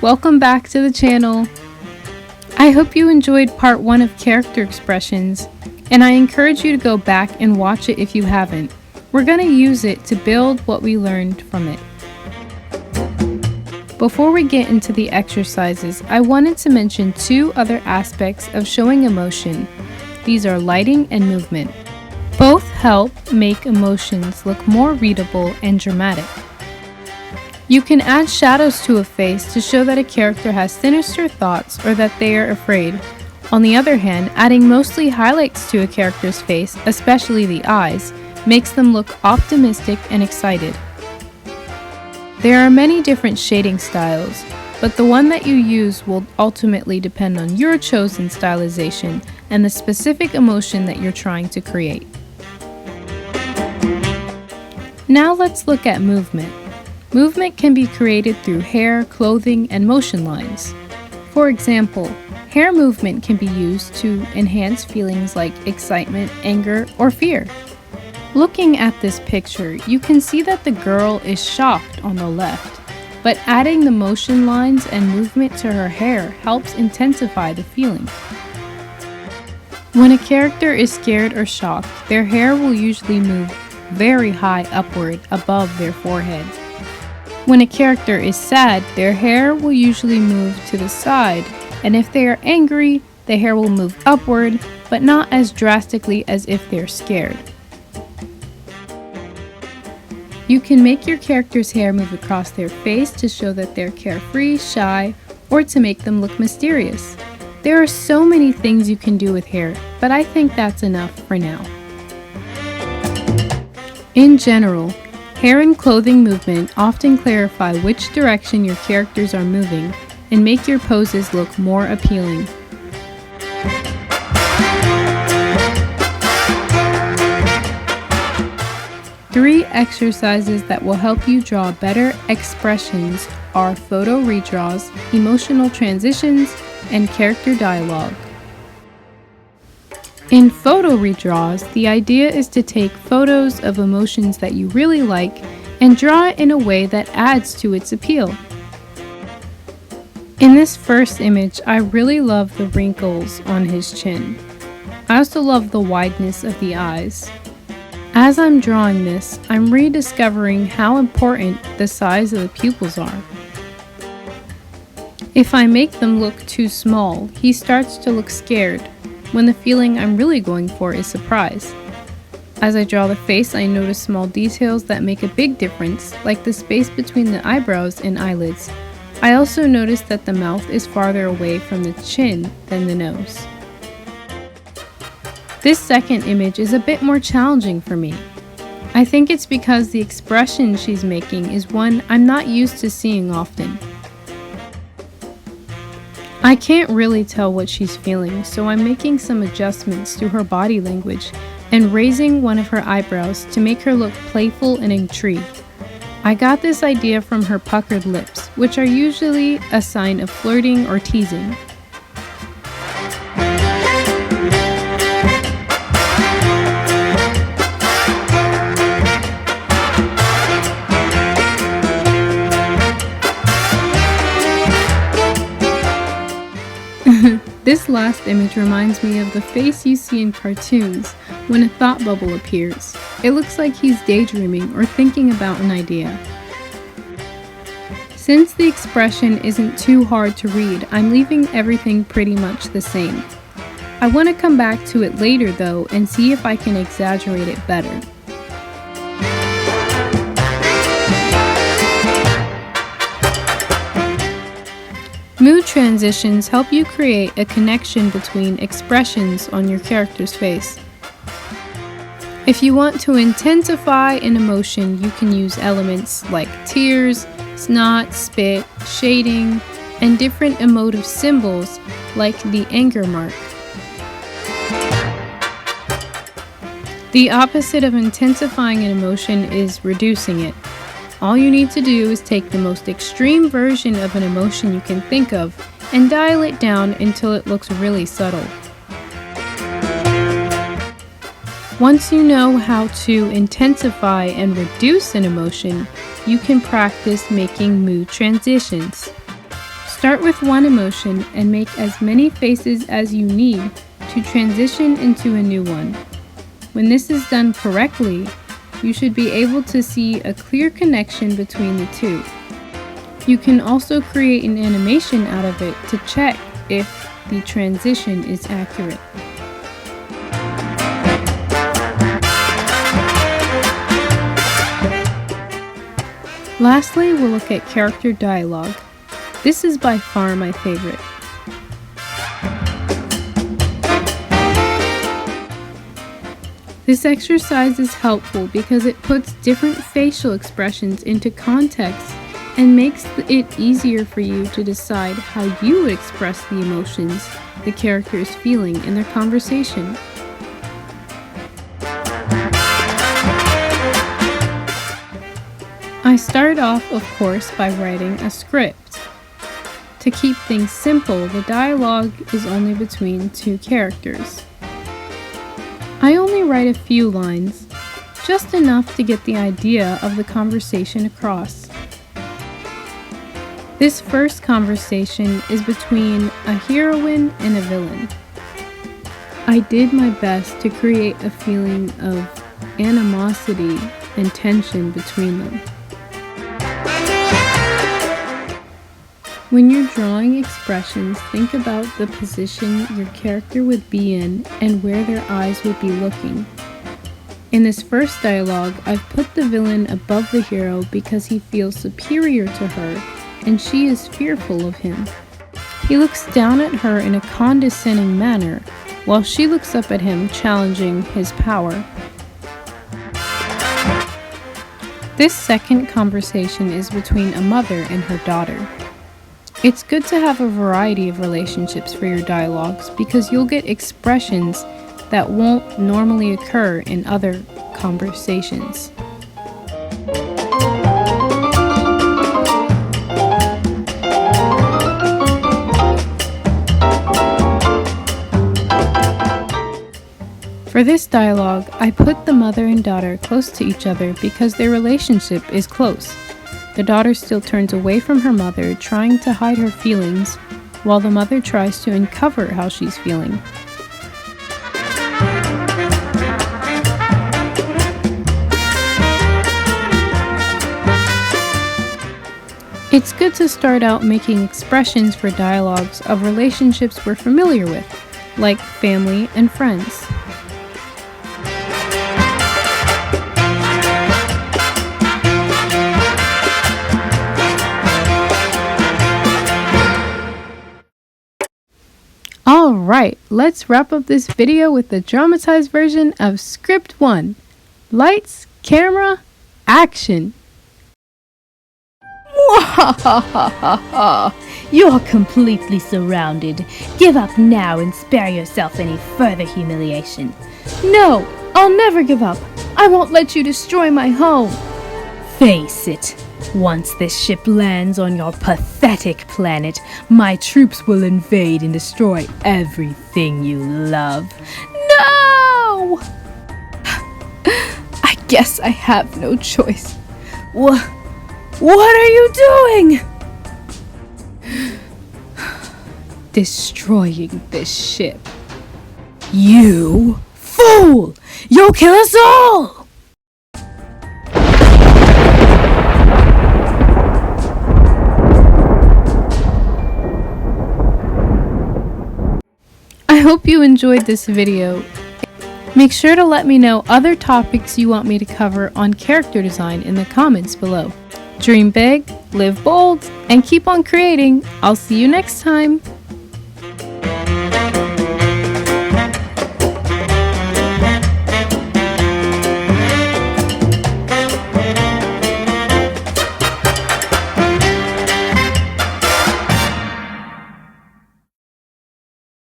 welcome back to the channel. I hope you enjoyed part 1 of character expressions, and I encourage you to go back and watch it if you haven't. We're going to use it to build what we learned from it. Before we get into the exercises, I wanted to mention 2 other aspects of showing emotion. These are lighting and movement. Both help make emotions look more readable and dramatic. You can add shadows to a face to show that a character has sinister thoughts or that they are afraid. On the other hand, adding mostly highlights to a character's face, especially the eyes, makes them look optimistic and excited. There are many different shading styles, but the one that you use will ultimately depend on your chosen stylization and the specific emotion that you're trying to create. Now let's look at movement. Movement can be created through hair, clothing, and motion lines. For example, hair movement can be used to enhance feelings like excitement, anger, or fear. Looking at this picture, you can see that the girl is shocked on the left, but adding the motion lines and movement to her hair helps intensify the feeling. When a character is scared or shocked, their hair will usually move very high upward above their forehead. When a character is sad, their hair will usually move to the side, and if they are angry, the hair will move upward, but not as drastically as if they're scared. You can make your character's hair move across their face to show that they're carefree, shy, or to make them look mysterious. There are so many things you can do with hair, but I think that's enough for now. In general, hair and clothing movement often clarify which direction your characters are moving and make your poses look more appealing. Three exercises that will help you draw better expressions are photo redraws, emotional transitions, and character dialogue. In photo redraws, the idea is to take photos of emotions that you really like and draw it in a way that adds to its appeal. In this first image, I really love the wrinkles on his chin. I also love the wideness of the eyes. As I'm drawing this, I'm rediscovering how important the size of the pupils are. If I make them look too small, he starts to look scared, when the feeling I'm really going for is surprise. As I draw the face, I notice small details that make a big difference, like the space between the eyebrows and eyelids. I also notice that the mouth is farther away from the chin than the nose. This second image is a bit more challenging for me. I think it's because the expression she's making is one I'm not used to seeing often. I can't really tell what she's feeling, so I'm making some adjustments to her body language and raising one of her eyebrows to make her look playful and intrigued. I got this idea from her puckered lips, which are usually a sign of flirting or teasing. This last image reminds me of the face you see in cartoons when a thought bubble appears. It looks like he's daydreaming or thinking about an idea. Since the expression isn't too hard to read, I'm leaving everything pretty much the same. I want to come back to it later though and see if I can exaggerate it better. Mood transitions help you create a connection between expressions on your character's face. If you want to intensify an emotion, you can use elements like tears, snot, spit, shading, and different emotive symbols like the anger mark. The opposite of intensifying an emotion is reducing it. All you need to do is take the most extreme version of an emotion you can think of and dial it down until it looks really subtle. Once you know how to intensify and reduce an emotion, you can practice making mood transitions. Start with one emotion and make as many faces as you need to transition into a new one. When this is done correctly, you should be able to see a clear connection between the two. You can also create an animation out of it to check if the transition is accurate. Lastly, we'll look at character dialogue. This is by far my favorite. This exercise is helpful because it puts different facial expressions into context and makes it easier for you to decide how you would express the emotions the character is feeling in their conversation. I start off, of course, by writing a script. To keep things simple, the dialogue is only between two characters. I only write a few lines, just enough to get the idea of the conversation across. This first conversation is between a heroine and a villain. I did my best to create a feeling of animosity and tension between them. When you're drawing expressions, think about the position your character would be in and where their eyes would be looking. In this first dialogue, I've put the villain above the hero because he feels superior to her and she is fearful of him. He looks down at her in a condescending manner, while she looks up at him, challenging his power. This second conversation is between a mother and her daughter. It's good to have a variety of relationships for your dialogues because you'll get expressions that won't normally occur in other conversations. For this dialogue, I put the mother and daughter close to each other because their relationship is close. The daughter still turns away from her mother, trying to hide her feelings, while the mother tries to uncover how she's feeling. It's good to start out making expressions for dialogues of relationships we're familiar with, like family and friends. Alright, let's wrap up this video with the dramatized version of Script 1. Lights, camera, action! You're completely surrounded. Give up now and spare yourself any further humiliation. No, I'll never give up. I won't let you destroy my home. Face it. Once this ship lands on your pathetic planet, my troops will invade and destroy everything you love. No! I guess I have no choice. What are you doing? Destroying this ship. You fool! You'll kill us all! I hope you enjoyed this video. Make sure to let me know other topics you want me to cover on character design in the comments below. Dream big, live bold, and keep on creating. I'll see you next time.